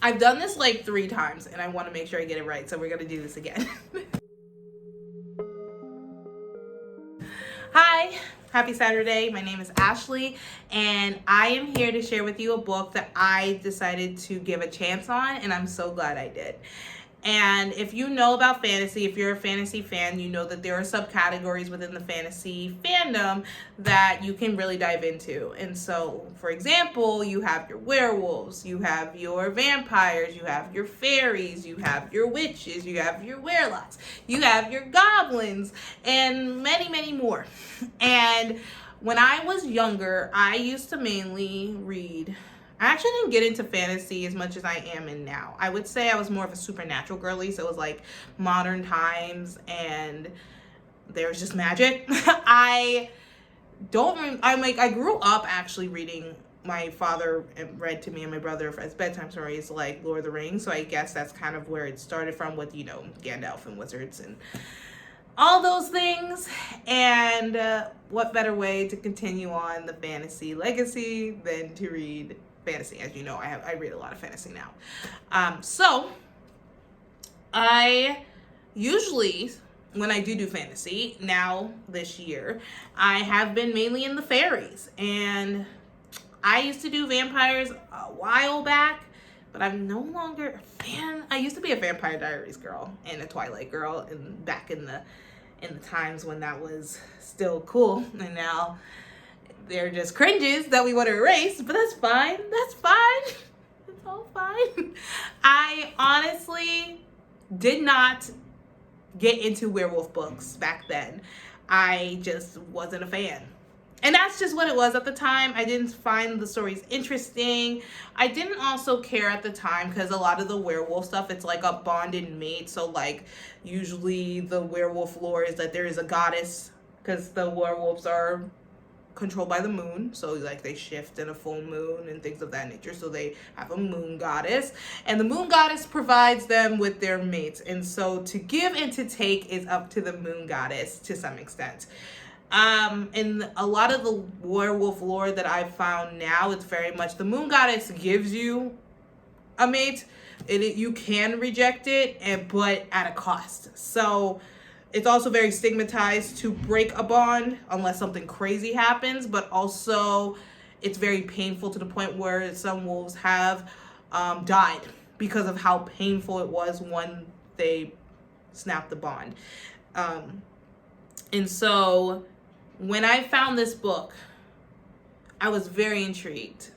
I've done this like 3 times and I want to make sure I get it right, so we're going to do this again. Hi, happy Saturday. My name is Ashley, and I am here to share with you a book that I decided to give a chance on, and I'm so glad I did. And if you know about fantasy, if you're a fantasy fan, you know that there are subcategories within the fantasy fandom that you can really dive into. And so, for example, you have your werewolves, you have your vampires, you have your fairies, you have your witches, you have your werelocks, you have your goblins, and many, many more. And when I was younger, I used to mainly read. I actually didn't get into fantasy as much as I am in now. I would say I was more of a supernatural girly, so it was like modern times and there's just magic. I grew up actually reading. My father read to me and my brother as bedtime stories like Lord of the Rings, so I guess that's kind of where it started from with, Gandalf and wizards and all those things. And what better way to continue on the fantasy legacy than to read fantasy? As you know, I read a lot of fantasy now. So I usually, when I do fantasy now this year, I have been mainly in the fairies. And I used to do vampires a while back, but I'm no longer a fan. I used to be a Vampire Diaries girl and a Twilight girl, and back in the times when that was still cool. And now they're just cringes that we want to erase, but that's fine. That's fine. It's all fine. I honestly did not get into werewolf books back then. I just wasn't a fan. And that's just what it was at the time. I didn't find the stories interesting. I didn't also care at the time because a lot of the werewolf stuff, it's like a bonded mate. So like usually the werewolf lore is that there is a goddess, because the werewolves are controlled by the moon, so like they shift in a full moon and things of that nature, so they have a moon goddess, and the moon goddess provides them with their mates, and so to give and to take is up to the moon goddess to some extent. And a lot of the werewolf lore that I've found now, it's very much the moon goddess gives you a mate. You can reject it, but at a cost. So it's also very stigmatized to break a bond unless something crazy happens, but also it's very painful to the point where some wolves have died because of how painful it was when they snapped the bond. And so when I found this book, I was very intrigued.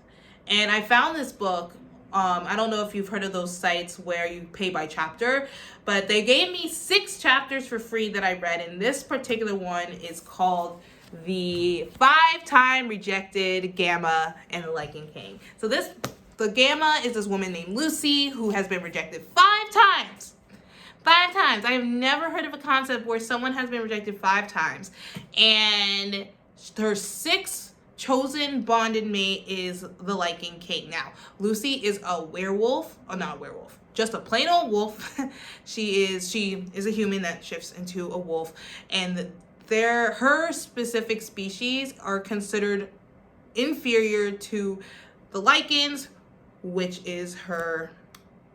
And I found this book, I don't know if you've heard of those sites where you pay by chapter, but they gave me 6 chapters for free that I read, and this particular one is called The 5-Time Rejected Gamma and the Lichen King. So the Gamma is this woman named Lucy who has been rejected 5 times. 5 times. I have never heard of a concept where someone has been rejected 5 times. And her 6th chosen bonded mate is the Lichen King. Now, Lucy is a werewolf. Oh, not a werewolf. Just a plain old wolf. She is a human that shifts into a wolf. And her specific species are considered inferior to the lichens, which is her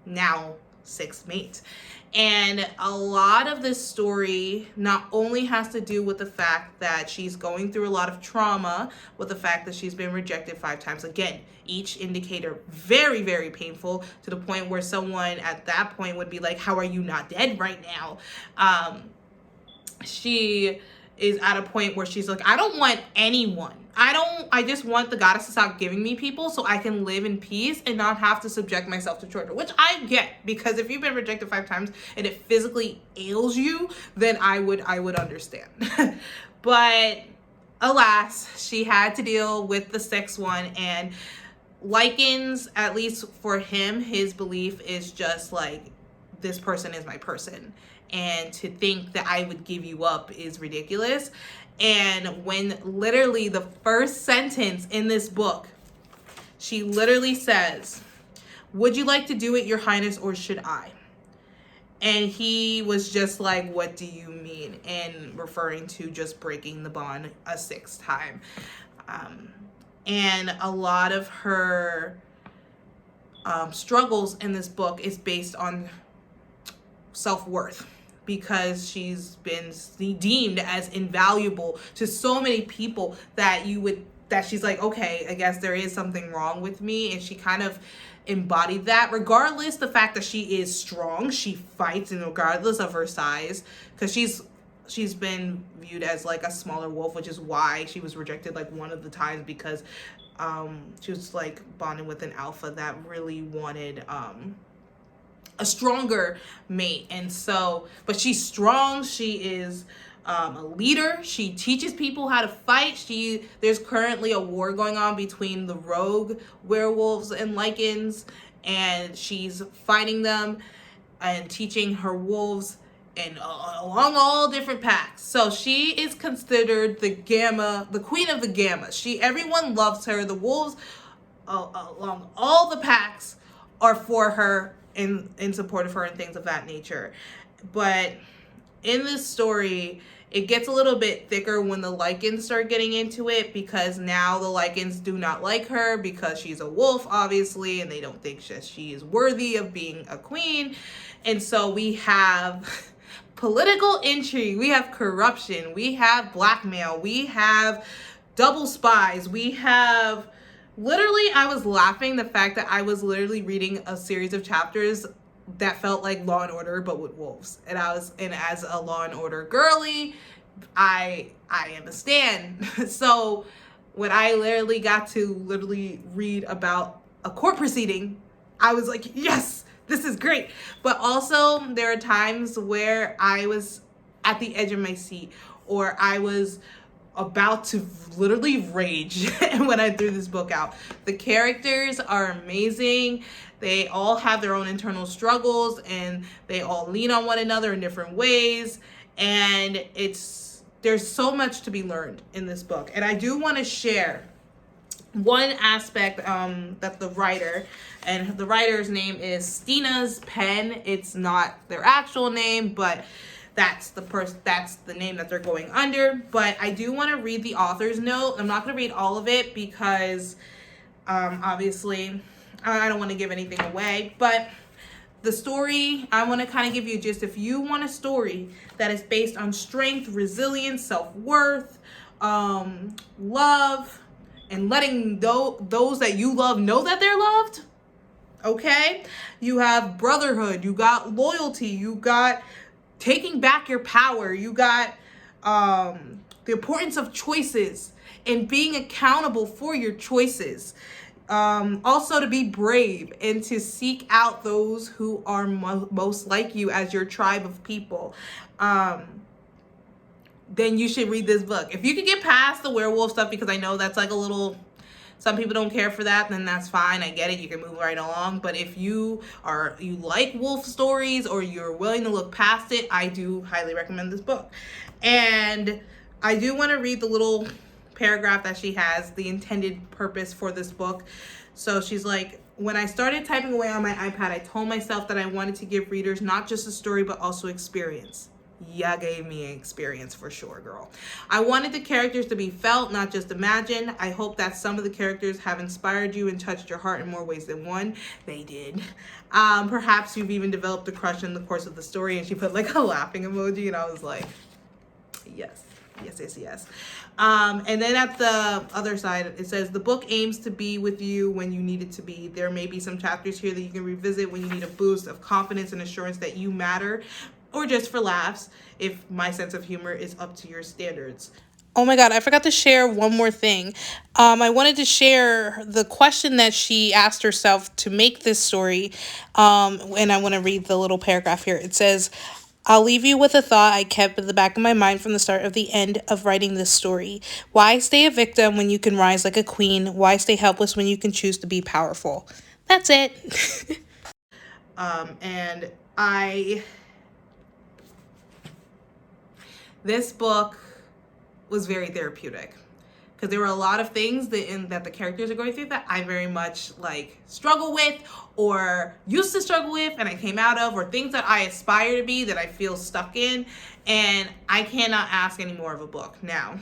now 6th mate. And a lot of this story not only has to do with the fact that she's going through a lot of trauma with the fact that she's been rejected 5 times. Again, each indicator very, very painful to the point where someone at that point would be like, how are you not dead right now? She is at a point where she's like, I don't want anyone. I just want the goddess to stop giving me people so I can live in peace and not have to subject myself to torture, which I get, because if you've been rejected 5 times and it physically ails you, then I would understand. But alas, she had to deal with the 6th one, and lichens, at least for him, his belief is just like, this person is my person. And to think that I would give you up is ridiculous. And when literally the first sentence in this book, she literally says, would you like to do it, Your Highness, or should I? And he was just like, what do you mean? And referring to just breaking the bond a 6th time. And a lot of her struggles in this book is based on self-worth, because she's been deemed as invaluable to so many people that she's like, okay, I guess there is something wrong with me. And she kind of embodied that. Regardless the fact that she is strong, she fights, and regardless of her size, because she's been viewed as like a smaller wolf, which is why she was rejected like one of the times, because she was like bonding with an alpha that really wanted a stronger mate. And so, but she's strong. She is a leader. She teaches people how to fight. There's currently a war going on between the rogue werewolves and lycans, and she's fighting them and teaching her wolves and along all different packs. So she is considered the queen of the gamma. Everyone loves her. The wolves along all the packs are for her, in support of her and things of that nature. But in this story, it gets a little bit thicker when the lycans start getting into it, because now the lycans do not like her because she's a wolf, obviously, and they don't think she is worthy of being a queen. And so we have political intrigue, we have corruption, we have blackmail, we have double spies, we have... Literally, I was laughing the fact that I was literally reading a series of chapters that felt like Law and Order, but with wolves. And as a Law and Order girly, I am a stan. So when I literally got to read about a court proceeding, I was like, yes, this is great. But also, there are times where I was at the edge of my seat, or I was about to literally rage when I threw this book out. The characters are amazing. They all have their own internal struggles, and they all lean on one another in different ways. And there's so much to be learned in this book. And I do want to share one aspect that the writer, and the writer's name is Stina's Pen. It's not their actual name, but that's the name that they're going under. But I do want to read the author's note. I'm not going to read all of it because obviously I don't want to give anything away. But the story, I want to kind of give you just, if you want a story that is based on strength, resilience, self-worth, love, and letting those that you love know that they're loved, okay? You have brotherhood, you got loyalty, you got taking back your power, you got the importance of choices and being accountable for your choices. Also to be brave and to seek out those who are most like you as your tribe of people. Then you should read this book. If you could get past the werewolf stuff, because I know that's like a little... Some people don't care for that, then that's fine. I get it. You can move right along. But if you like wolf stories, or you're willing to look past it, I do highly recommend this book. And I do want to read the little paragraph that she has, the intended purpose for this book. So she's like, when I started typing away on my iPad, I told myself that I wanted to give readers not just a story, but also experience. Yeah, gave me an experience for sure, girl. I wanted the characters to be felt, not just imagined. I hope that some of the characters have inspired you and touched your heart in more ways than one. They did. Perhaps you've even developed a crush in the course of the story. And she put like a laughing emoji, and I was like, yes. And then at the other side, it says, the book aims to be with you when you need it to be. There may be some chapters here that you can revisit when you need a boost of confidence and assurance that you matter, or just for laughs, if my sense of humor is up to your standards. Oh my God, I forgot to share one more thing. I wanted to share the question that she asked herself to make this story. And I want to read the little paragraph here. It says, I'll leave you with a thought I kept in the back of my mind from the start of the end of writing this story. Why stay a victim when you can rise like a queen? Why stay helpless when you can choose to be powerful? That's it. This book was very therapeutic, because there were a lot of things that the characters are going through that I very much like struggle with, or used to struggle with, and I came out of, or things that I aspire to be that I feel stuck in, and I cannot ask any more of a book now.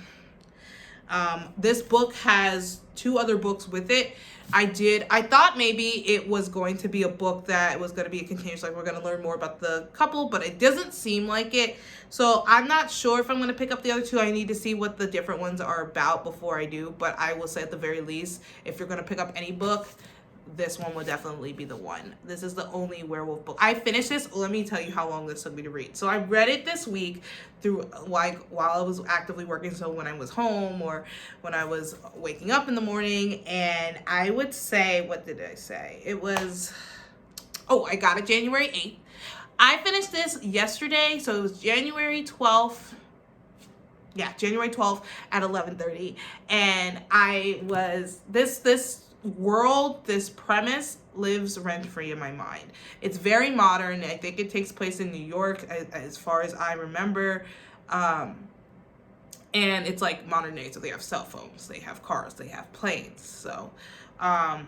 This book has 2 other books with it. I thought maybe it was going to be a book that was going to be a continuous, like we're going to learn more about the couple, but it doesn't seem like it. So I'm not sure if I'm going to pick up the other two. I need to see what the different ones are about before I do, but I will say at the very least, if you're going to pick up any book, this one will definitely be the one. This is the only werewolf book. I finished this. Let me tell you how long this took me to read. So I read it this week through, like, while I was actively working. So when I was home or when I was waking up in the morning, and I would say, what did I say? It was, I got it January 8th. I finished this yesterday. So it was January 12th. Yeah, January 12th at 11:30. And I was, this world, this premise lives rent-free in my mind. It's very modern. I think it takes place in New York as far as I remember. And it's like modern day. So they have cell phones, they have cars, they have planes. So I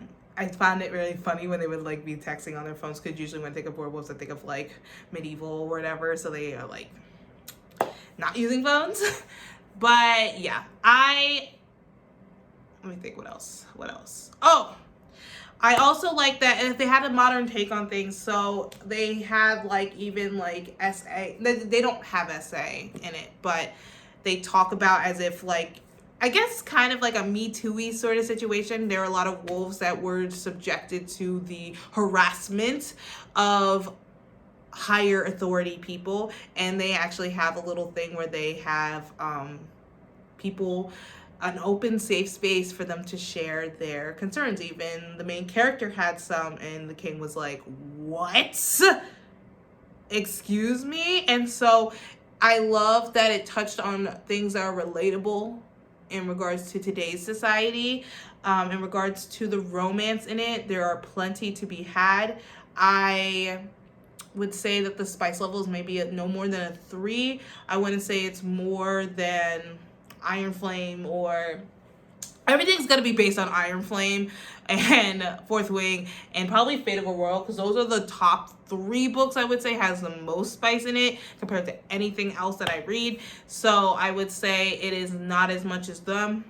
found it really funny when they would like be texting on their phones, because usually when I think of werewolves, I think of like medieval or whatever. So they are like not using phones. But yeah, let me think, what else? Oh, I also like that they had a modern take on things. So they had like even like essay. They don't have essay in it, but they talk about as if like, I guess kind of like a Me Too-y sort of situation. There are a lot of wolves that were subjected to the harassment of higher authority people, and they actually have a little thing where they have people, an open safe space for them to share their concerns. Even the main character had some, and the king was like, what? Excuse me? And so I love that it touched on things that are relatable in regards to today's society. In regards to the romance in it, there are plenty to be had. I would say that the spice level is maybe no more than a 3. I wouldn't say it's more than Iron Flame, or everything's going to be based on Iron Flame and Fourth Wing and probably Fate of a World, because those are the top 3 books I would say has the most spice in it compared to anything else that I read. So I would say it is not as much as them,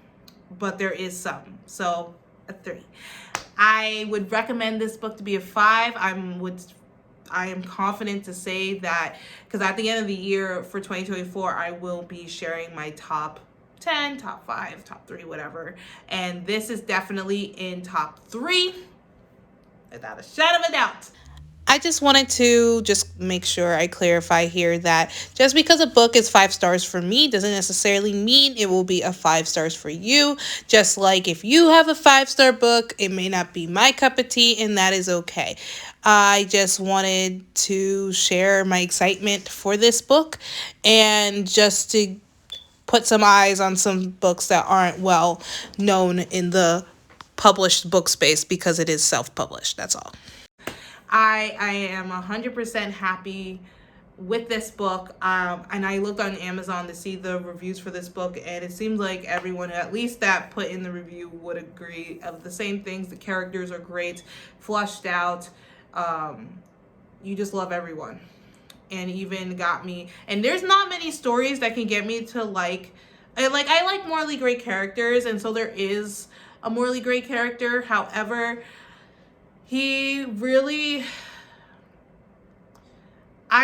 but there is some. So a 3. I would recommend this book to be a 5. I am confident to say that, because at the end of the year for 2024, I will be sharing my top 10, top 5, top 3, whatever. And this is definitely in top 3, without a shadow of a doubt. I just wanted to just make sure I clarify here that just because a book is 5 stars for me doesn't necessarily mean it will be a 5 stars for you. Just like if you have a 5-star book, it may not be my cup of tea, and that is okay. I just wanted to share my excitement for this book, and just to put some eyes on some books that aren't well known in the published book space, because it is self-published. That's all. I am 100% happy with this book, and I looked on Amazon to see the reviews for this book, and it seems like everyone, at least that put in the review, would agree of the same things. The characters are great, flushed out. You just love everyone. And even got me, and there's not many stories that can get me to like I like morally great characters, and so there is a morally great character. However, I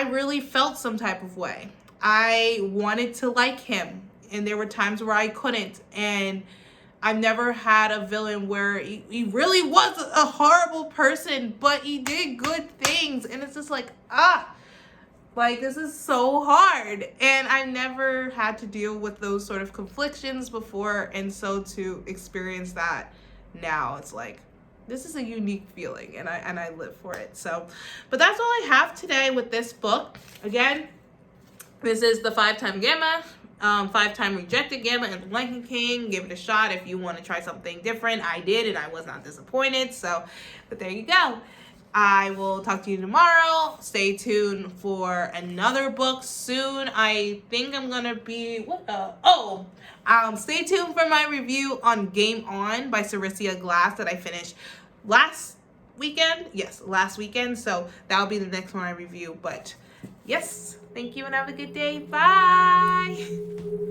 really felt some type of way. I wanted to like him, and there were times where I couldn't, and I've never had a villain where he really was a horrible person, but he did good things, and it's just like, like, this is so hard. And I've never had to deal with those sort of conflictions before, and so to experience that now, it's like, this is a unique feeling, and I live for it. So, but that's all I have today with this book. Again, this is the 5-time Gamma, 5-time rejected Gamma and the Blanket King. Give it a shot if you want to try something different. I did, and I was not disappointed. So, but there you go. I will talk to you tomorrow. Stay tuned for another book soon. I think I'm gonna be stay tuned for my review on Game On by Saricia Glass that I finished last weekend. Yes, last weekend. So that'll be the next one I review. But yes, thank you and have a good day. Bye.